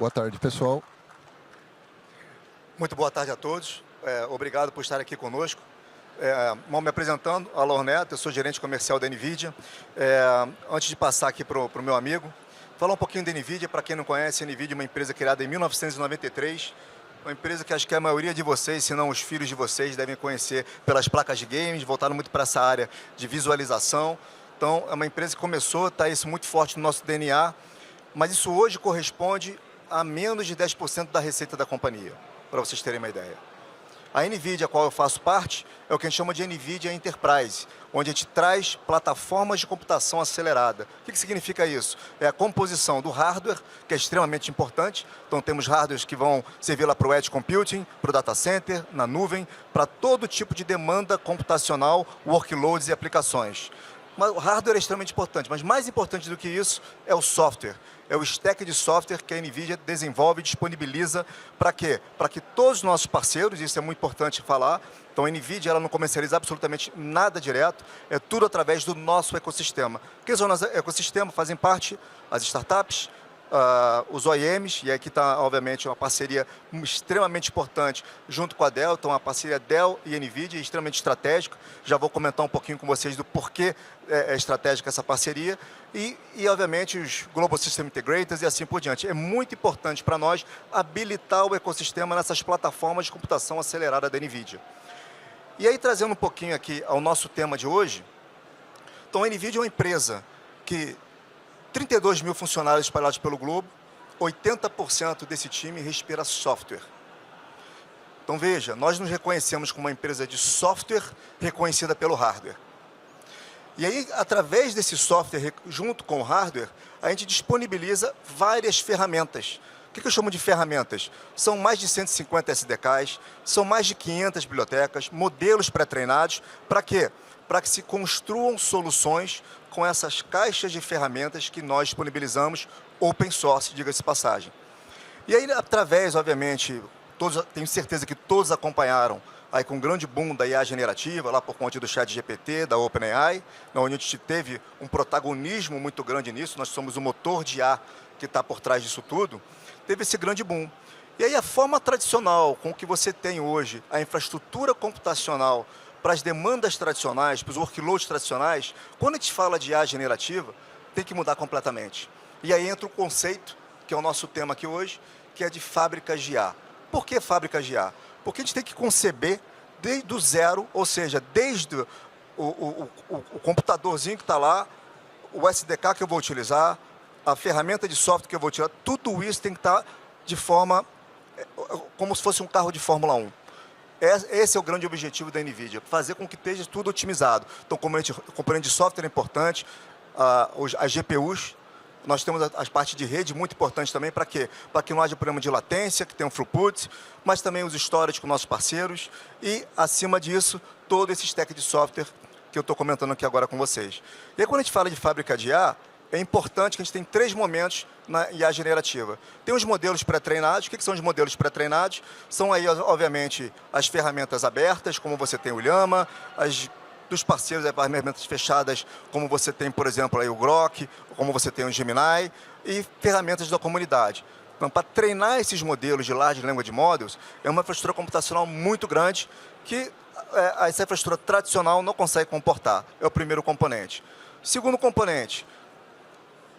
Boa tarde, pessoal. Muito boa tarde a todos. Obrigado por estar aqui conosco. Me apresentando, Alor Neto, eu sou gerente comercial da NVIDIA. Antes de passar aqui para o meu amigo, falar um pouquinho da NVIDIA. Para quem não conhece, a NVIDIA é uma empresa criada em 1993, uma empresa que acho que a maioria de vocês, se não os filhos de vocês, devem conhecer pelas placas de games, voltaram muito para essa área de visualização. Então, é uma empresa que começou, está isso muito forte no nosso DNA, mas isso hoje corresponde a menos de 10% da receita da companhia, para vocês terem uma ideia. A NVIDIA, a qual eu faço parte, é o que a gente chama de NVIDIA Enterprise, onde a gente traz plataformas de computação acelerada. O que significa isso? É a composição do hardware, que é extremamente importante. Então, temos hardwares que vão servir lá para o Edge Computing, para o data center, na nuvem, para todo tipo de demanda computacional, workloads e aplicações. Mas o hardware é extremamente importante, mas mais importante do que isso é o software. É o stack de software que a NVIDIA desenvolve e disponibiliza para quê? Para que todos os nossos parceiros, isso é muito importante falar, então a NVIDIA ela não comercializa absolutamente nada direto, é tudo através do nosso ecossistema. O que são o nosso ecossistema? Fazem parte as startups, os OEMs, e aqui está, obviamente, uma parceria extremamente importante junto com a Dell, então a parceria Dell e NVIDIA é extremamente estratégica, já vou comentar um pouquinho com vocês do porquê é estratégica essa parceria, e, obviamente, os Global System Integrators e assim por diante. É muito importante para nós habilitar o ecossistema nessas plataformas de computação acelerada da NVIDIA. E aí, trazendo um pouquinho aqui ao nosso tema de hoje, então a NVIDIA é uma empresa que 32 mil funcionários espalhados pelo globo, 80% desse time respira software. Então veja, nós nos reconhecemos como uma empresa de software reconhecida pelo hardware. E aí, através desse software, junto com o hardware, a gente disponibiliza várias ferramentas. O que eu chamo de ferramentas? São mais de 150 SDKs, são mais de 500 bibliotecas, modelos pré-treinados. Para quê? Para que se construam soluções com essas caixas de ferramentas que nós disponibilizamos open source, diga-se de passagem. E aí, através, obviamente, tenho certeza que todos acompanharam aí com um grande boom da IA generativa, lá por conta do ChatGPT, da OpenAI, onde a gente teve um protagonismo muito grande nisso, nós somos o motor de IA que está por trás disso tudo, teve esse grande boom. E aí a forma tradicional com que você tem hoje a infraestrutura computacional para as demandas tradicionais, para os workloads tradicionais, quando a gente fala de IA generativa, tem que mudar completamente. E aí entra o conceito, que é o nosso tema aqui hoje, que é de fábricas de IA. Por que fábricas de IA? Porque a gente tem que conceber desde o zero, ou seja, desde o computadorzinho que está lá, o SDK que eu vou utilizar, a ferramenta de software que eu vou utilizar, tudo isso tem que estar de forma, como se fosse um carro de Fórmula 1. Esse é o grande objetivo da NVIDIA, fazer com que esteja tudo otimizado. Então, componente de software é importante, as GPUs, nós temos as partes de rede muito importantes também, para quê? Para que não haja problema de latência, que tenha um throughput, mas também os storage com nossos parceiros e, acima disso, todo esse stack de software que eu estou comentando aqui agora com vocês. E aí, quando a gente fala de fábrica de IA, é importante que a gente tem 3 momentos na IA generativa. Tem os modelos pré-treinados. O que são os modelos pré-treinados? São aí, obviamente, as ferramentas abertas, como você tem o Llama, dos parceiros, as ferramentas fechadas, como você tem, por exemplo, aí o Grok, como você tem o Gemini, e ferramentas da comunidade. Então, para treinar esses modelos de Large Language Models, é uma infraestrutura computacional muito grande que essa infraestrutura tradicional não consegue comportar. É o primeiro componente. Segundo componente,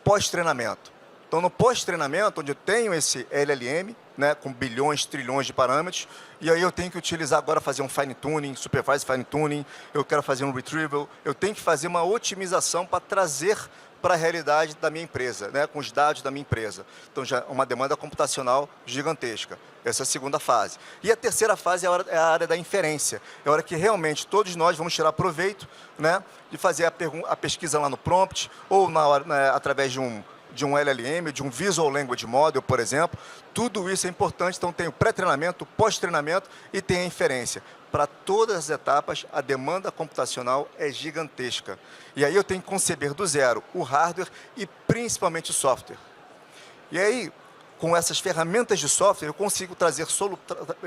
pós-treinamento. Então, no pós-treinamento, onde eu tenho esse LLM, né, com bilhões, trilhões de parâmetros, e aí eu tenho que utilizar agora, fazer um fine-tuning, supervised fine-tuning, eu quero fazer um retrieval, eu tenho que fazer uma otimização para trazer para a realidade da minha empresa, né, com os dados da minha empresa. Então, já é uma demanda computacional gigantesca. Essa é a segunda fase. E a terceira fase é a área da inferência. É a hora que realmente todos nós vamos tirar proveito, né, de fazer a pesquisa lá no prompt, ou através de um LLM, de um Visual Language Model, por exemplo. Tudo isso é importante, então tem o pré-treinamento, o pós-treinamento e tem a inferência. Para todas as etapas, a demanda computacional é gigantesca. E aí eu tenho que conceber do zero o hardware e principalmente o software. E aí, com essas ferramentas de software, eu consigo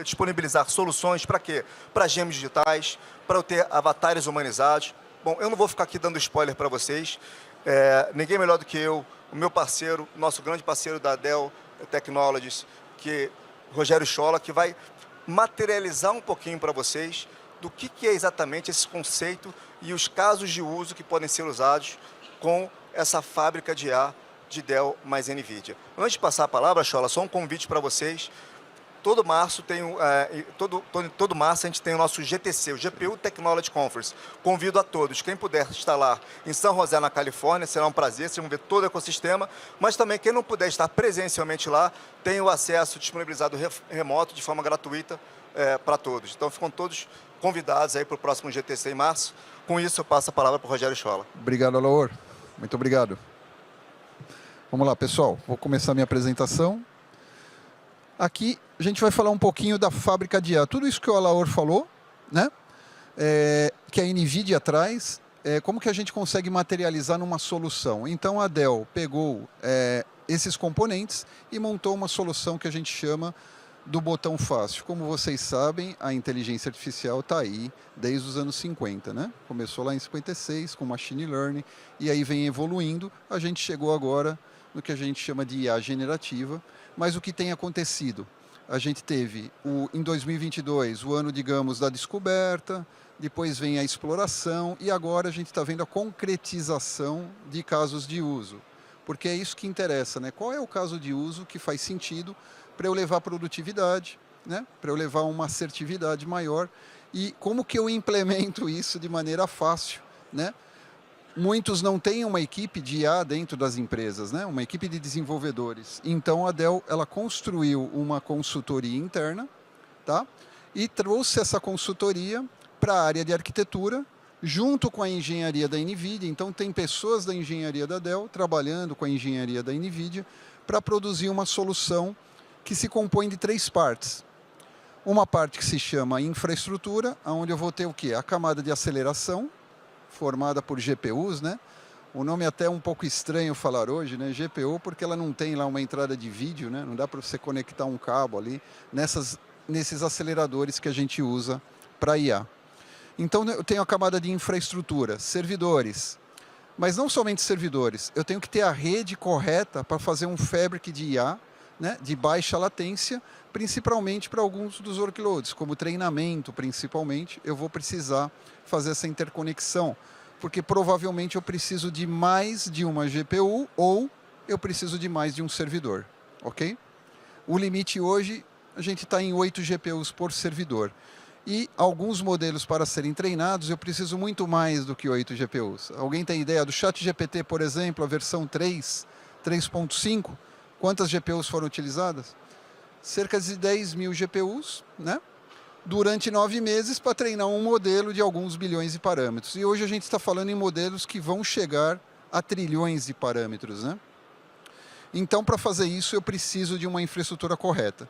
disponibilizar soluções para quê? Para gêmeos digitais, para eu ter avatares humanizados. Bom, eu não vou ficar aqui dando spoiler para vocês. Ninguém melhor do que eu, o meu parceiro, nosso grande parceiro da Dell, Technologies, que Rogério Scholla, que vai materializar um pouquinho para vocês do que é exatamente esse conceito e os casos de uso que podem ser usados com essa fábrica de IA de Dell mais NVIDIA. Antes de passar a palavra, Scholla, só um convite para vocês. Todo março todo março a gente tem o nosso GTC, o GPU Technology Conference. Convido a todos, quem puder estar lá em São José, na Califórnia, será um prazer, vocês vão ver todo o ecossistema, mas também quem não puder estar presencialmente lá, tem o acesso disponibilizado remoto de forma gratuita para todos. Então ficam todos convidados aí para o próximo GTC em março. Com isso eu passo a palavra para o Rogério Scholla. Obrigado, Alaor. Muito obrigado. Vamos lá, pessoal. Vou começar minha apresentação. Aqui a gente vai falar um pouquinho da fábrica de IA. Tudo isso que o Alaor falou, né? Que a NVIDIA traz, como que a gente consegue materializar numa solução. Então a Dell pegou esses componentes e montou uma solução que a gente chama do botão fácil. Como vocês sabem, a inteligência artificial está aí desde os anos 50, né? Começou lá em 56 com Machine Learning e aí vem evoluindo. A gente chegou agora no que a gente chama de IA generativa. Mas o que tem acontecido? A gente teve, em 2022, o ano, digamos, da descoberta, depois vem a exploração e agora a gente está vendo a concretização de casos de uso. Porque é isso que interessa, né? Qual é o caso de uso que faz sentido para eu levar produtividade, né? Para eu levar uma assertividade maior e como que eu implemento isso de maneira fácil, né? Muitos não têm uma equipe de IA dentro das empresas, né? Uma equipe de desenvolvedores. Então a Dell ela construiu uma consultoria interna, tá? E trouxe essa consultoria para a área de arquitetura, junto com a engenharia da NVIDIA. Então tem pessoas da engenharia da Dell trabalhando com a engenharia da NVIDIA para produzir uma solução que se compõe de 3 partes. Uma parte que se chama infraestrutura, onde eu vou ter o quê? A camada de aceleração, formada por GPUs, né? O nome é até um pouco estranho falar hoje, né? GPU, porque ela não tem lá uma entrada de vídeo, né? Não dá para você conectar um cabo ali nesses aceleradores que a gente usa para IA. Então, eu tenho a camada de infraestrutura, servidores. Mas não somente servidores, eu tenho que ter a rede correta para fazer um fabric de IA, né? De baixa latência, principalmente para alguns dos workloads, como treinamento, principalmente, eu vou precisar fazer essa interconexão, porque provavelmente eu preciso de mais de uma GPU ou eu preciso de mais de um servidor, ok? O limite hoje, a gente está em 8 GPUs por servidor. E alguns modelos para serem treinados, eu preciso muito mais do que 8 GPUs. Alguém tem ideia do ChatGPT, por exemplo, a versão 3.5? Quantas GPUs foram utilizadas? Cerca de 10 mil GPUs, né? Durante 9 meses para treinar um modelo de alguns bilhões de parâmetros. E hoje a gente está falando em modelos que vão chegar a trilhões de parâmetros, né? Então, para fazer isso, eu preciso de uma infraestrutura correta.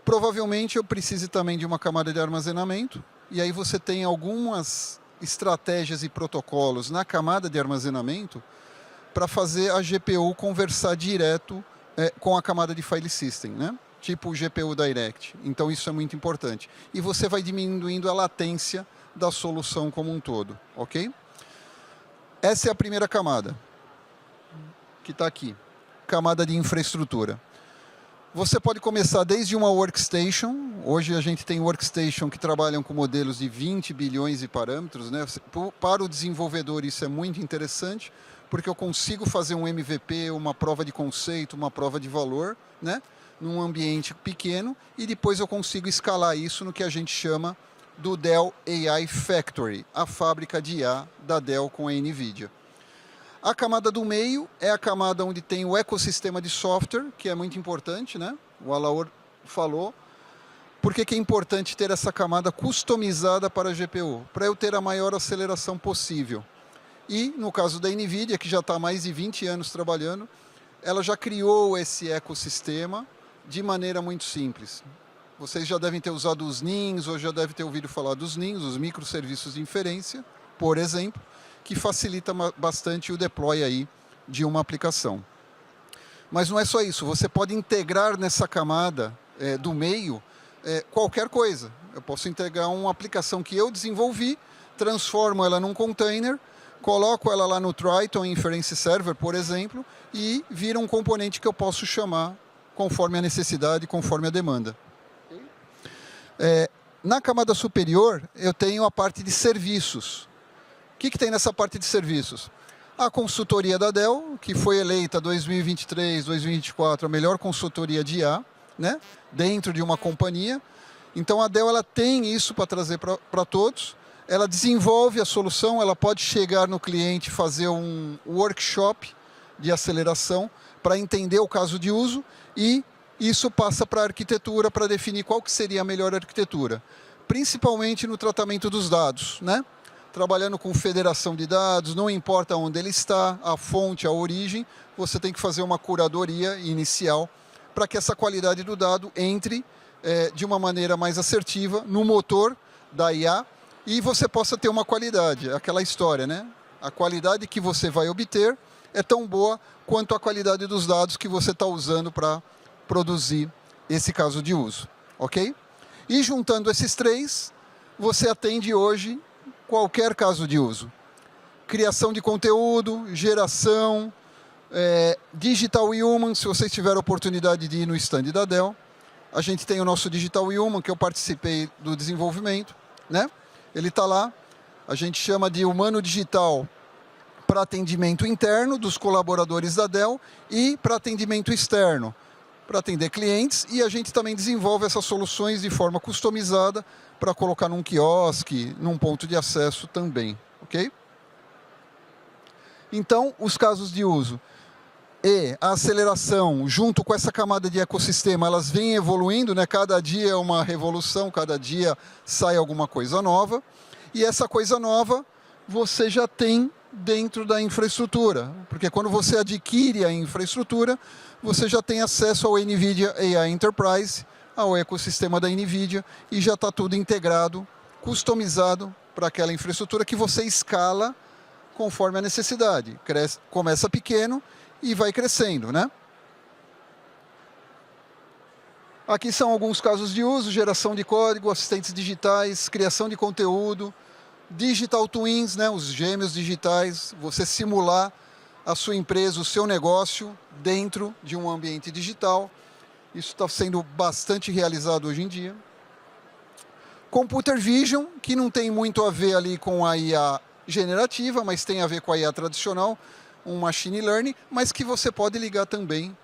Provavelmente, eu precise também de uma camada de armazenamento. E aí você tem algumas estratégias e protocolos na camada de armazenamento para fazer a GPU conversar direto com a camada de file system, né? Tipo o GPU Direct. Então isso é muito importante. E você vai diminuindo a latência da solução como um todo, ok? Essa é a primeira camada, que está aqui. Camada de infraestrutura. Você pode começar desde uma workstation. Hoje a gente tem workstation que trabalham com modelos de 20 bilhões de parâmetros, né? Para o desenvolvedor isso é muito interessante, porque eu consigo fazer um MVP, uma prova de conceito, uma prova de valor, né? Num ambiente pequeno, e depois eu consigo escalar isso no que a gente chama do Dell AI Factory, a fábrica de IA da Dell com a NVIDIA. A camada do meio é a camada onde tem o ecossistema de software, que é muito importante, né? O Alaor falou. Por que é importante ter essa camada customizada para a GPU? Para eu ter a maior aceleração possível. E, no caso da NVIDIA, que já está há mais de 20 anos trabalhando, ela já criou esse ecossistema de maneira muito simples. Vocês já devem ter usado os NIMs, ou já devem ter ouvido falar dos NIMs, os microserviços de inferência, por exemplo, que facilita bastante o deploy aí de uma aplicação. Mas não é só isso, você pode integrar nessa camada do meio qualquer coisa. Eu posso integrar uma aplicação que eu desenvolvi, transformo ela num container, coloco ela lá no Triton Inference Server, por exemplo, e vira um componente que eu posso chamar conforme a necessidade, conforme a demanda. Na camada superior, eu tenho a parte de serviços. O que tem nessa parte de serviços? A consultoria da Dell, que foi eleita 2023, 2024 a melhor consultoria de IA, né, dentro de uma companhia. Então a Dell ela tem isso para trazer para todos. Ela desenvolve a solução, ela pode chegar no cliente e fazer um workshop de aceleração para entender o caso de uso e isso passa para a arquitetura para definir qual que seria a melhor arquitetura, principalmente no tratamento dos dados, né? Trabalhando com federação de dados, não importa onde ele está, a fonte, a origem, você tem que fazer uma curadoria inicial para que essa qualidade do dado entre de uma maneira mais assertiva no motor da IA e você possa ter uma qualidade, aquela história, né? A qualidade que você vai obter é tão boa quanto a qualidade dos dados que você está usando para produzir esse caso de uso, ok? E juntando esses três, você atende hoje qualquer caso de uso. Criação de conteúdo, geração, Digital Human, se vocês tiverem a oportunidade de ir no stand da Dell. A gente tem o nosso Digital Human, que eu participei do desenvolvimento, né? Ele está lá, a gente chama de humano digital para atendimento interno dos colaboradores da Dell e para atendimento externo, para atender clientes, e a gente também desenvolve essas soluções de forma customizada para colocar num quiosque, num ponto de acesso também, ok? Então, os casos de uso e a aceleração, junto com essa camada de ecossistema, elas vêm evoluindo, né? Cada dia é uma revolução, cada dia sai alguma coisa nova, e essa coisa nova você já tem dentro da infraestrutura, porque quando você adquire a infraestrutura, você já tem acesso ao NVIDIA AI Enterprise, ao ecossistema da NVIDIA, e já está tudo integrado, customizado para aquela infraestrutura que você escala conforme a necessidade. Começa pequeno e vai crescendo, né? Aqui são alguns casos de uso: geração de código, assistentes digitais, criação de conteúdo, Digital Twins, né, os gêmeos digitais, você simular a sua empresa, o seu negócio dentro de um ambiente digital. Isso está sendo bastante realizado hoje em dia. Computer Vision, que não tem muito a ver ali com a IA generativa, mas tem a ver com a IA tradicional, um Machine Learning, mas que você pode ligar também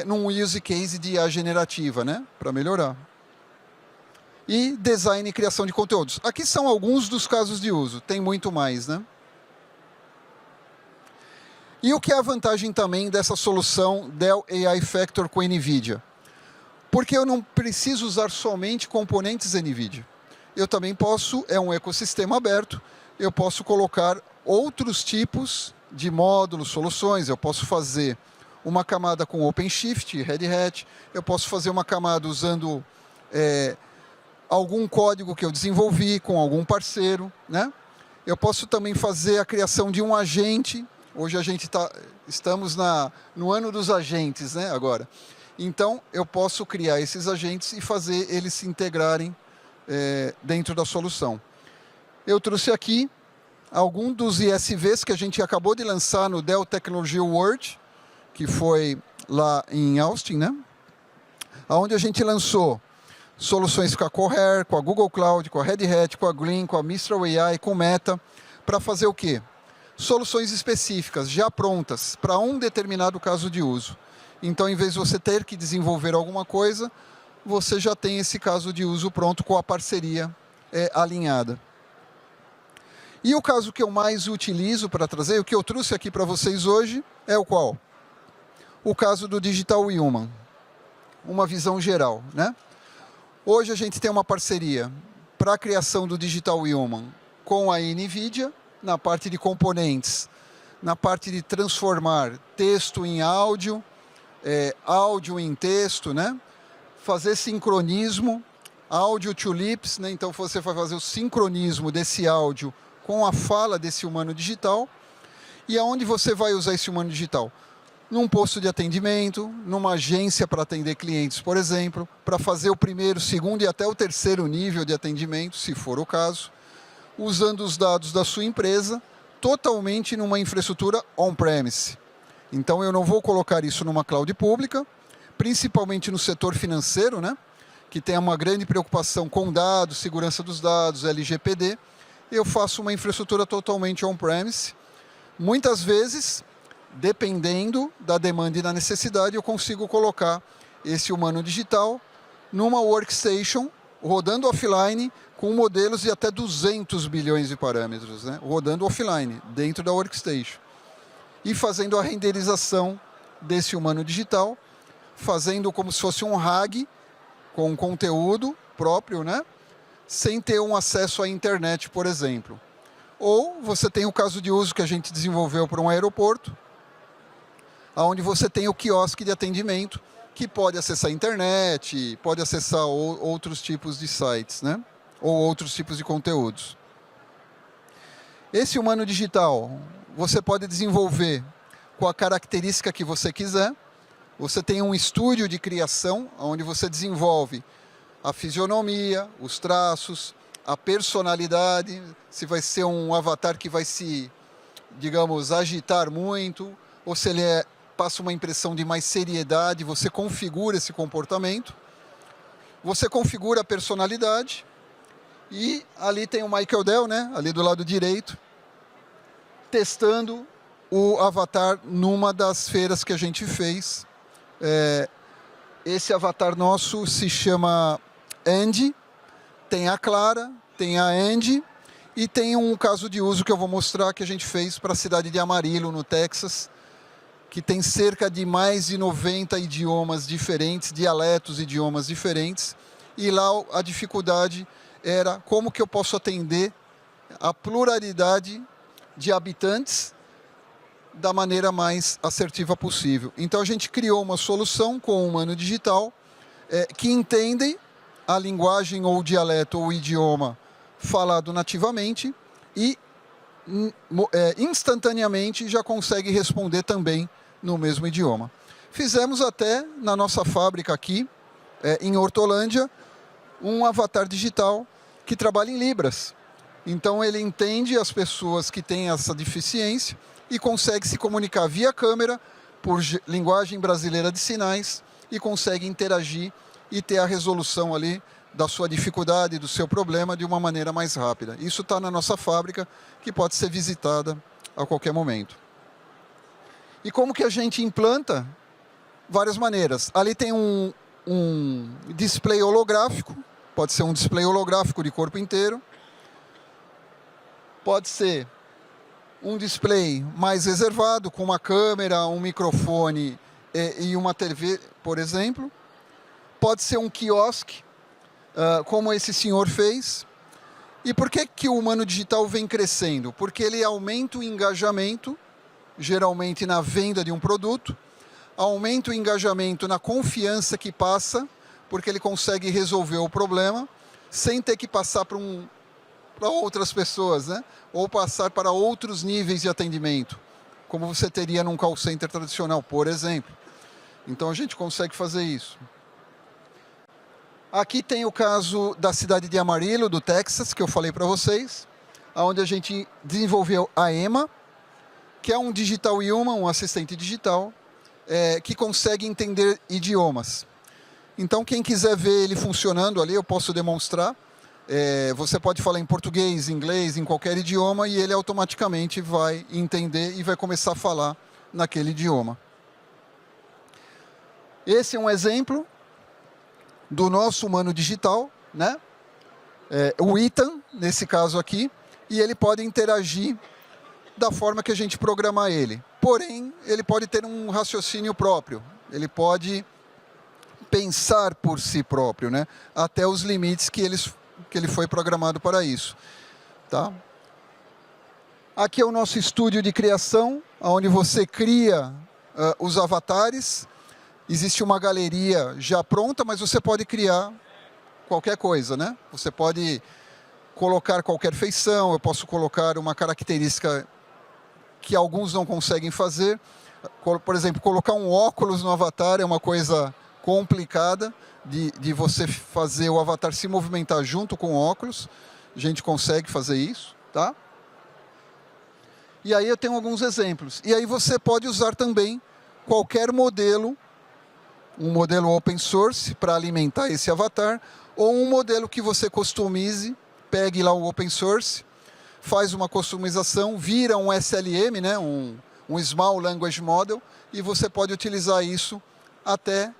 num use case de IA generativa, né, para melhorar. E design e criação de conteúdos. Aqui são alguns dos casos de uso, tem muito mais, né? E o que é a vantagem também dessa solução Dell AI Factor com NVIDIA? Porque eu não preciso usar somente componentes NVIDIA. Eu também posso, é um ecossistema aberto, eu posso colocar outros tipos de módulos, soluções. Eu posso fazer uma camada com OpenShift, Red Hat, eu posso fazer uma camada usando algum código que eu desenvolvi com algum parceiro, né? Eu posso também fazer a criação de um agente. Hoje estamos no ano dos agentes, né, agora. Então, eu posso criar esses agentes e fazer eles se integrarem dentro da solução. Eu trouxe aqui alguns dos ISVs que a gente acabou de lançar no Dell Technology World, que foi lá em Austin, né? Onde a gente lançou soluções com a Cohere, com a Google Cloud, com a Red Hat, com a Green, com a Mistral AI, com Meta, para fazer o quê? Soluções específicas, já prontas, para um determinado caso de uso. Então, em vez de você ter que desenvolver alguma coisa, você já tem esse caso de uso pronto com a parceria alinhada. E o caso que eu mais utilizo para trazer, o que eu trouxe aqui para vocês hoje, é o qual? O caso do Digital Human. Uma visão geral, né? Hoje a gente tem uma parceria para a criação do Digital Human com a NVIDIA, na parte de componentes, na parte de transformar texto em áudio, áudio em texto, né? Fazer sincronismo, áudio to lips, né? Então você vai fazer o sincronismo desse áudio com a fala desse humano digital. E aonde você vai usar esse humano digital? Num posto de atendimento, numa agência para atender clientes, por exemplo, para fazer o primeiro, segundo e até o terceiro nível de atendimento, se for o caso, usando os dados da sua empresa, totalmente numa infraestrutura on-premise. Então, eu não vou colocar isso numa cloud pública, principalmente no setor financeiro, né? Que tem uma grande preocupação com dados, segurança dos dados, LGPD. Eu faço uma infraestrutura totalmente on-premise. Muitas vezes, dependendo da demanda e da necessidade, eu consigo colocar esse humano digital numa workstation, rodando offline, com modelos de até 200 bilhões de parâmetros, né? Rodando offline, dentro da workstation. E fazendo a renderização desse humano digital, fazendo como se fosse um RAG, com conteúdo próprio, né? Sem ter um acesso à internet, por exemplo. Ou você tem o caso de uso que a gente desenvolveu para um aeroporto, onde você tem o quiosque de atendimento, que pode acessar a internet, pode acessar outros tipos de sites, né? Ou outros tipos de conteúdos. Esse humano digital, você pode desenvolver com a característica que você quiser. Você tem um estúdio de criação, onde você desenvolve a fisionomia, os traços, a personalidade, se vai ser um avatar que vai se, digamos, agitar muito, ou se ele passa uma impressão de mais seriedade, você configura esse comportamento, você configura a personalidade, e ali tem o Michael Dell, né, ali do lado direito, testando o avatar numa das feiras que a gente fez. Esse avatar nosso se chama Andy, tem a Clara, tem a Andy, e tem um caso de uso que eu vou mostrar que a gente fez para a cidade de Amarillo, no Texas, que tem cerca de mais de 90 idiomas diferentes, dialetos, idiomas diferentes, e lá a dificuldade era como que eu posso atender a pluralidade de habitantes da maneira mais assertiva possível. Então a gente criou uma solução com o humano digital que entende a linguagem ou o dialeto ou o idioma falado nativamente e instantaneamente já consegue responder também no mesmo idioma. Fizemos até na nossa fábrica aqui, em Hortolândia, um avatar digital que trabalha em Libras. Então ele entende as pessoas que têm essa deficiência e consegue se comunicar via câmera, por linguagem brasileira de sinais, e consegue interagir e ter a resolução ali da sua dificuldade, do seu problema, de uma maneira mais rápida. Isso está na nossa fábrica, que pode ser visitada a qualquer momento. E como que a gente implanta? Várias maneiras. Ali tem um display holográfico, pode ser um display holográfico de corpo inteiro, pode ser um display mais reservado, com uma câmera, um microfone e uma TV, por exemplo. Pode ser um quiosque, como esse senhor fez. E por que o humano digital vem crescendo? Porque ele aumenta o engajamento, geralmente na venda de um produto, aumenta o engajamento na confiança que passa, porque ele consegue resolver o problema sem ter que passar para outras pessoas, né? Ou passar para outros níveis de atendimento, como você teria num call center tradicional, por exemplo. Então a gente consegue fazer isso. Aqui tem o caso da cidade de Amarillo, do Texas, que eu falei para vocês, onde a gente desenvolveu a Emma, que é um digital human, um assistente digital, que consegue entender idiomas. Então quem quiser ver ele funcionando ali, eu posso demonstrar. Você pode falar em português, inglês, em qualquer idioma, e ele automaticamente vai entender e vai começar a falar naquele idioma. Esse é um exemplo do nosso humano digital, né? O Ethan, nesse caso aqui, e ele pode interagir da forma que a gente programar ele. Porém, ele pode ter um raciocínio próprio, ele pode pensar por si próprio, né? Até os limites que ele foi programado para isso. Tá? Aqui é o nosso estúdio de criação, onde você cria os avatares. Existe uma galeria já pronta, mas você pode criar qualquer coisa, né? Você pode colocar qualquer feição, eu posso colocar uma característica que alguns não conseguem fazer. Por exemplo, colocar um óculos no avatar é uma coisa complicada de você fazer o avatar se movimentar junto com o óculos. A gente consegue fazer isso, tá? E aí eu tenho alguns exemplos. E aí você pode usar também qualquer modelo um modelo open source para alimentar esse avatar, ou um modelo que você customize, pegue lá o open source, faz uma customização, vira um SLM, né, um Small Language Model, e você pode utilizar isso até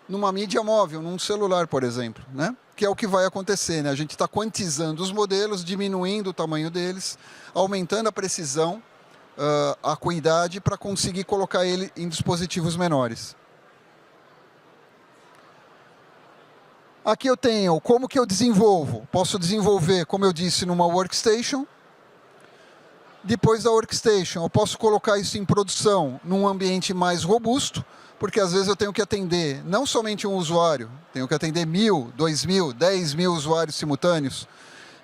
numa mídia móvel, num celular, por exemplo, né? Que é o que vai acontecer, né? A gente está quantizando os modelos, diminuindo o tamanho deles, aumentando a precisão, a acuidade, para conseguir colocar ele em dispositivos menores. Aqui eu tenho como que eu desenvolvo. Posso desenvolver, como eu disse, numa workstation. Depois da workstation, eu posso colocar isso em produção num ambiente mais robusto, porque às vezes eu tenho que atender não somente um usuário, tenho que atender 1.000, 2.000, 10.000 usuários simultâneos.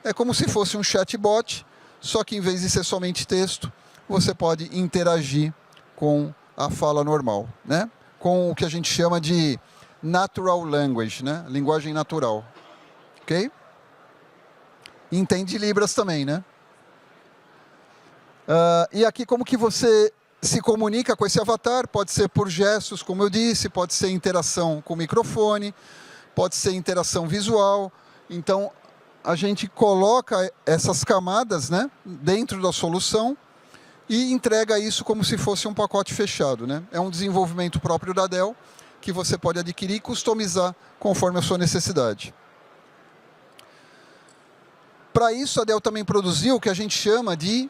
É como se fosse um chatbot, só que em vez de ser somente texto, você pode interagir com a fala normal, né? Com o que a gente chama de natural language, né? Linguagem natural. Ok? Entende Libras também, né? E aqui como que você se comunica com esse avatar, pode ser por gestos, como eu disse, pode ser interação com o microfone, pode ser interação visual. Então, a gente coloca essas camadas, né, dentro da solução e entrega isso como se fosse um pacote fechado, né? É um desenvolvimento próprio da Dell que você pode adquirir e customizar conforme a sua necessidade. Para isso, a Dell também produziu o que a gente chama de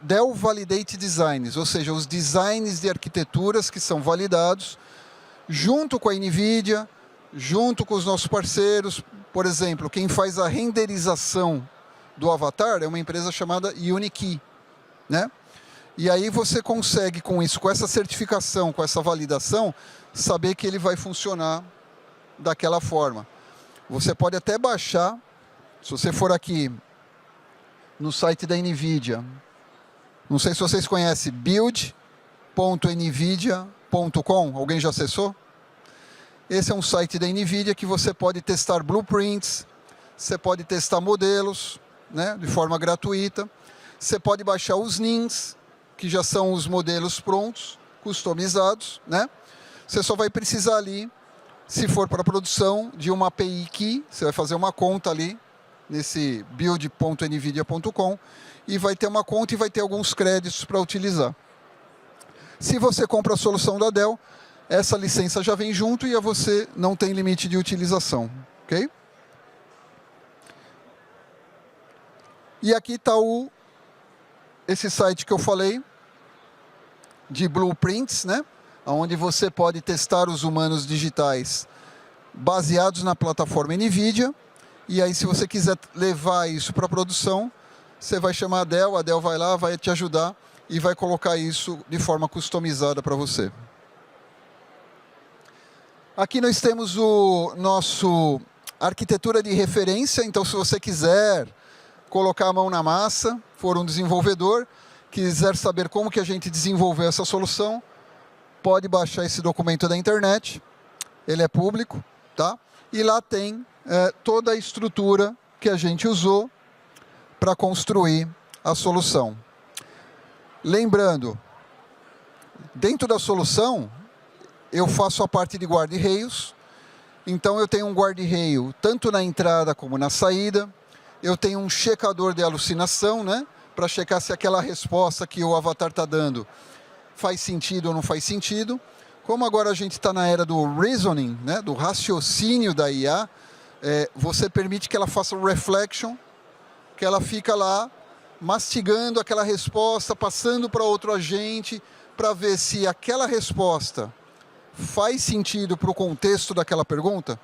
Dell Validate Designs, ou seja, os designs de arquiteturas que são validados junto com a NVIDIA, junto com os nossos parceiros. Por exemplo, quem faz a renderização do avatar é uma empresa chamada Unikey, né? E aí você consegue com isso, com essa certificação, com essa validação, saber que ele vai funcionar daquela forma. Você pode até baixar, se você for aqui no site da NVIDIA, não sei se vocês conhecem, build.nvidia.com, alguém já acessou? Esse é um site da NVIDIA que você pode testar blueprints, você pode testar modelos, né, de forma gratuita, você pode baixar os NIMs, que já são os modelos prontos, customizados, né? Você só vai precisar ali, se for para produção, de uma API Key, você vai fazer uma conta ali, nesse build.nvidia.com, e vai ter uma conta e vai ter alguns créditos para utilizar. Se você compra a solução da Dell, essa licença já vem junto e a você não tem limite de utilização, ok? E aqui está esse site que eu falei, de blueprints, né? Onde você pode testar os humanos digitais baseados na plataforma NVIDIA. E aí, se você quiser levar isso para a produção, você vai chamar a Dell vai lá, vai te ajudar e vai colocar isso de forma customizada para você. Aqui nós temos o nosso arquitetura de referência. Então, se você quiser colocar a mão na massa, for um desenvolvedor, quiser saber como que a gente desenvolveu essa solução, pode baixar esse documento da internet. Ele é público, tá? E lá tem toda a estrutura que a gente usou para construir a solução. Lembrando, dentro da solução, eu faço a parte de guarda-reios. Então, eu tenho um guarda-reio tanto na entrada como na saída. Eu tenho um checador de alucinação, né? Para checar se aquela resposta que o avatar está dando faz sentido ou não faz sentido. Como agora a gente está na era do reasoning, né? Do raciocínio da IA, você permite que ela faça um reflection, que ela fica lá mastigando aquela resposta, passando para outro agente, para ver se aquela resposta faz sentido para o contexto daquela pergunta,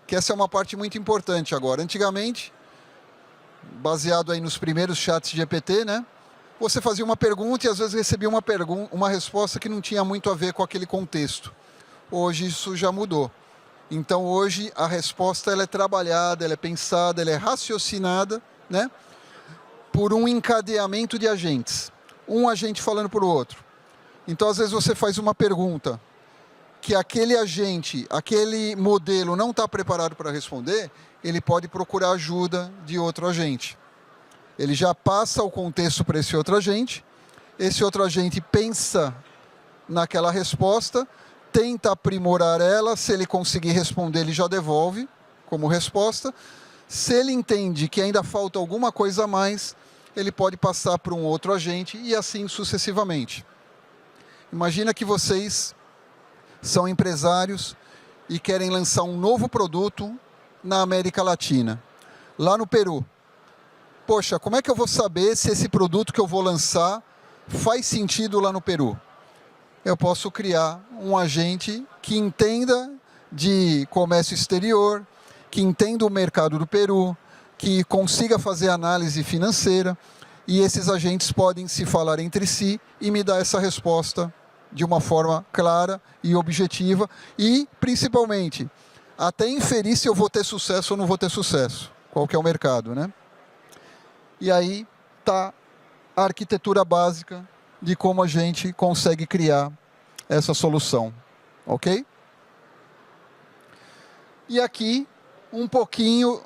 que essa é uma parte muito importante agora. Antigamente, baseado aí nos primeiros chats GPT, né? Você fazia uma pergunta e às vezes recebia uma resposta que não tinha muito a ver com aquele contexto. Hoje isso já mudou. Então hoje a resposta ela é trabalhada, ela é pensada, ela é raciocinada, né? Por um encadeamento de agentes. Um agente falando para o outro. Então às vezes você faz uma pergunta que aquele agente, aquele modelo não está preparado para responder, ele pode procurar ajuda de outro agente. Ele já passa o contexto para esse outro agente pensa naquela resposta, tenta aprimorar ela, se ele conseguir responder, ele já devolve como resposta. Se ele entende que ainda falta alguma coisa a mais, ele pode passar para um outro agente e assim sucessivamente. Imagina que vocês são empresários e querem lançar um novo produto na América Latina, lá no Peru. Poxa, como é que eu vou saber se esse produto que eu vou lançar faz sentido lá no Peru? Eu posso criar um agente que entenda de comércio exterior, que entenda o mercado do Peru, que consiga fazer análise financeira, e esses agentes podem se falar entre si e me dar essa resposta de uma forma clara e objetiva e, principalmente, até inferir se eu vou ter sucesso ou não vou ter sucesso. Qual que é o mercado, né? E aí está a arquitetura básica de como a gente consegue criar essa solução, ok? E aqui um pouquinho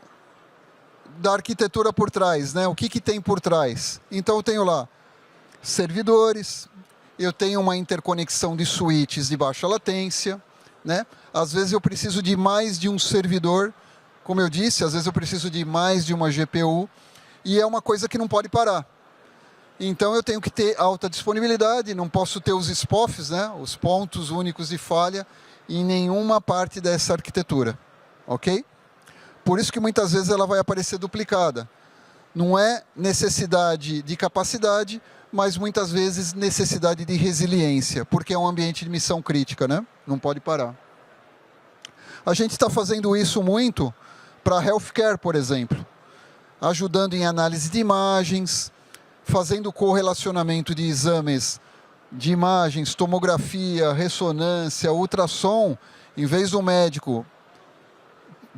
da arquitetura por trás, né? O que tem por trás? Então eu tenho lá servidores, eu tenho uma interconexão de switches de baixa latência, né? Às vezes eu preciso de mais de um servidor, como eu disse, às vezes eu preciso de mais de uma GPU, e é uma coisa que não pode parar. Então eu tenho que ter alta disponibilidade, não posso ter os SPOFs, né? Os pontos únicos de falha, em nenhuma parte dessa arquitetura, ok? Por isso que muitas vezes ela vai aparecer duplicada. Não é necessidade de capacidade, mas muitas vezes necessidade de resiliência, porque é um ambiente de missão crítica, né? Não pode parar. A gente está fazendo isso muito para healthcare, por exemplo, ajudando em análise de imagens, fazendo correlacionamento de exames de imagens, tomografia, ressonância, ultrassom, em vez do médico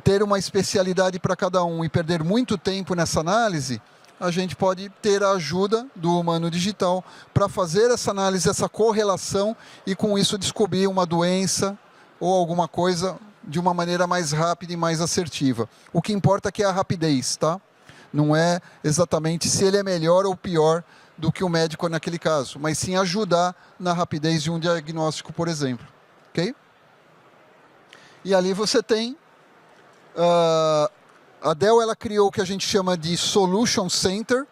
ter uma especialidade para cada um e perder muito tempo nessa análise, a gente pode ter a ajuda do humano digital para fazer essa análise, essa correlação e com isso descobrir uma doença ou alguma coisa de uma maneira mais rápida e mais assertiva. O que importa é que é a rapidez, tá? Não é exatamente se ele é melhor ou pior do que o médico naquele caso, mas sim ajudar na rapidez de um diagnóstico, por exemplo. Ok? E ali você tem... a Dell ela criou o que a gente chama de Solution Center.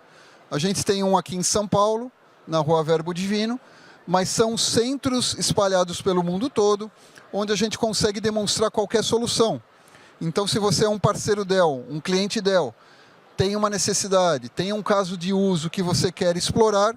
A gente tem um aqui em São Paulo, na Rua Verbo Divino, mas são centros espalhados pelo mundo todo, onde a gente consegue demonstrar qualquer solução. Então, se você é um parceiro Dell, um cliente Dell, tem uma necessidade, tem um caso de uso que você quer explorar,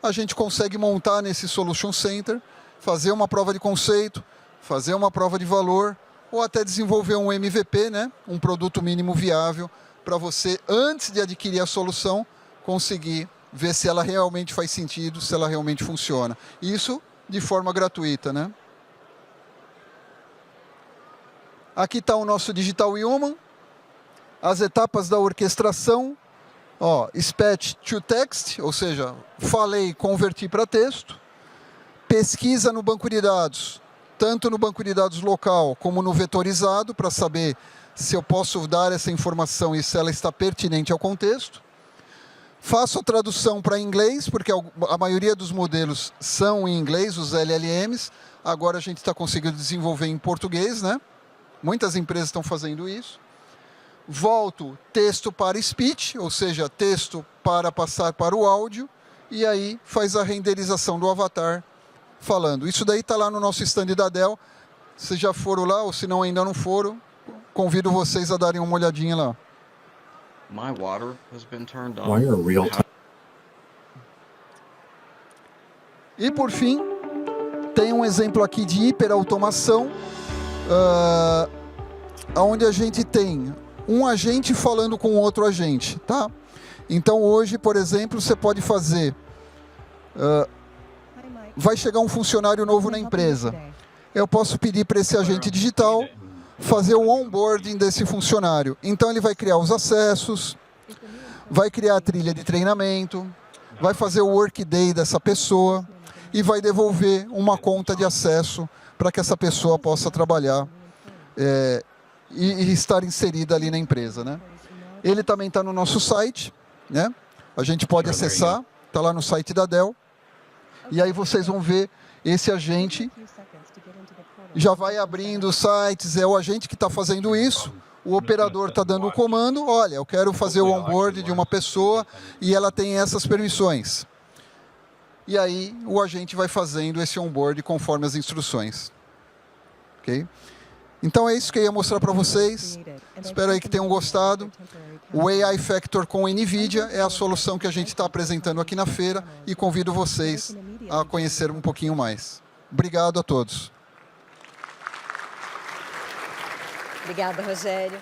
a gente consegue montar nesse Solution Center, fazer uma prova de conceito, fazer uma prova de valor, ou até desenvolver um MVP, né? Um produto mínimo viável, para você, antes de adquirir a solução, conseguir ver se ela realmente faz sentido, se ela realmente funciona. Isso de forma gratuita, né? Aqui está o nosso Digital Human, as etapas da orquestração, ó, Speech to Text, ou seja, falei, converti para texto, pesquisa no banco de dados, tanto no banco de dados local como no vetorizado, para saber se eu posso dar essa informação e se ela está pertinente ao contexto. Faço a tradução para inglês, porque a maioria dos modelos são em inglês, os LLMs. Agora a gente está conseguindo desenvolver em português, né? Muitas empresas estão fazendo isso. Volto texto para speech, ou seja, texto para passar para o áudio, e aí faz a renderização do avatar falando. Isso daí está lá no nosso stand da Dell. Se já foram lá, ou se não ainda não foram, convido vocês a darem uma olhadinha lá. My water has been turned on. E por fim, tem um exemplo aqui de hiperautomação, onde a gente tem um agente falando com outro agente, tá? Então hoje, por exemplo, você pode fazer... vai chegar um funcionário novo na empresa. Eu posso pedir para esse agente digital fazer o onboarding desse funcionário. Então ele vai criar os acessos, vai criar a trilha de treinamento, vai fazer o workday dessa pessoa e vai devolver uma conta de acesso para que essa pessoa possa trabalhar e estar inserida ali na empresa, né? Ele também está no nosso site, né? A gente pode acessar, está lá no site da Dell. E aí vocês vão ver esse agente já vai abrindo sites, é o agente que está fazendo isso, o operador está dando o comando, olha, eu quero fazer o onboard de uma pessoa e ela tem essas permissões. E aí o agente vai fazendo esse onboard conforme as instruções. Ok? Então é isso que eu ia mostrar para vocês. Espero aí que tenham gostado. O AI Factor com NVIDIA é a solução que a gente está apresentando aqui na feira e convido vocês a conhecer um pouquinho mais. Obrigado a todos. Obrigada, Rogério.